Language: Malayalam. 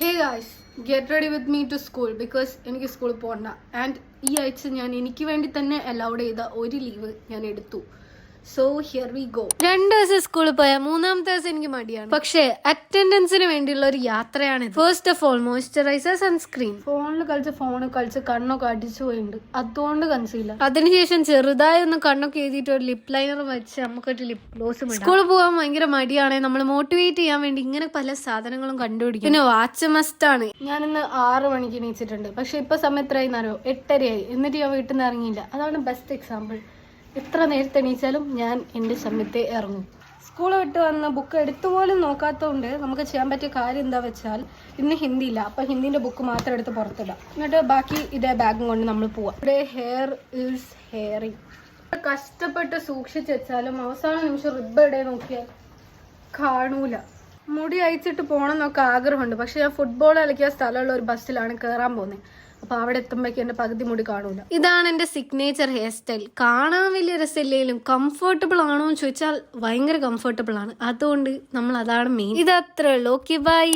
Hey guys, get ready with me to school because എനിക്ക് സ്കൂളിൽ പോകണ്ട. ആൻഡ് ഈ ആഴ്ച ഞാൻ എനിക്ക് വേണ്ടി തന്നെ അലൗഡ് ചെയ്ത ഒരു ലീവ് ഞാൻ എടുത്തു. So here we go. 2 ദിവസം സ്കൂളിൽ പോയാൽ 3-ാമത്തെ ദിവസം എനിക്ക് മടിയാണ്. പക്ഷേ അറ്റൻഡൻസിന് വേണ്ടിയുള്ള ഒരു യാത്രയാണ്. First of all moisturiser, sunscreen. ഫോണിൽ കളിച്ച് കണ്ണൊക്കെ അടിച്ചു പോയിട്ടുണ്ട്, അതുകൊണ്ട് കൺസീലർ. അതിനുശേഷം ചെറുതായി ഒന്ന് കണ്ണൊക്കെ എഴുതിയിട്ട് ഒരു ലിപ് ലൈനർ വെച്ച് നമുക്കൊരു ലിപ് ഗ്ലോസ്. സ്കൂളിൽ പോകാൻ ഭയങ്കര മടിയാണ്. നമ്മൾ മോട്ടിവേറ്റ് ചെയ്യാൻ വേണ്ടി ഇങ്ങനെ പല സാധനങ്ങളും കണ്ടുപിടിക്കും. പിന്നെ വാച്ച് മസ്റ്റ് ആണ്. ഞാൻ ഇന്ന് 6 മണിക്ക് എണീച്ചിട്ടുണ്ട്, പക്ഷെ ഇപ്പൊ സമയം എത്രയായിരുന്നോ? 8:30 എന്നിട്ട് ഞാൻ വീട്ടിൽ നിന്ന് ഇറങ്ങിയില്ല. അതാണ് ബെസ്റ്റ് എക്സാമ്പിൾ. എത്ര നേരത്തെ എണീച്ചാലും ഞാൻ എൻ്റെ സമയത്തെ ഇറങ്ങും. സ്കൂൾ വിട്ട് വന്ന് ബുക്ക് എടുത്തുപോലും നോക്കാത്തതുകൊണ്ട് നമുക്ക് ചെയ്യാൻ പറ്റിയ കാര്യം എന്താ വെച്ചാൽ, ഇന്ന് ഹിന്ദിയില്ല, അപ്പം ഹിന്ദീൻ്റെ ബുക്ക് മാത്രം എടുത്ത് പുറത്തിടാം. എന്നിട്ട് ബാക്കി ഇതേ ബാഗും കൊണ്ട് നമ്മൾ പോവാം. ഇവിടെ ഹെയർ ഈസ് ഹെയറിങ്. കഷ്ടപ്പെട്ട് സൂക്ഷിച്ച് വെച്ചാലും അവസാന നിമിഷം റിബ് ഇടേ നോക്കിയാൽ കാണൂല. മുടി അയച്ചിട്ട് പോകണം എന്നൊക്കെ ആഗ്രഹമുണ്ട്, പക്ഷെ ഞാൻ ഫുട്ബോൾ കളിക്കാൻ സ്ഥലമുള്ള ഒരു ബസ്സിലാണ് കയറാൻ പോകുന്നത്. അപ്പൊ അവിടെ എത്തുമ്പോഴേക്കും എന്റെ പകുതി മുടി കാണൂല. ഇതാണ് എന്റെ സിഗ്നേച്ചർ ഹെയർ സ്റ്റൈൽ. കാണാൻ വലിയ രസമില്ലെങ്കിലും കംഫർട്ടബിൾ ആണോ എന്ന് ചോദിച്ചാൽ ഭയങ്കര കംഫർട്ടബിൾ ആണ്. അതുകൊണ്ട് നമ്മൾ അതാണ് മെയിൻ. ഇത് അത്രേ ഉള്ളൂ. Okay, by.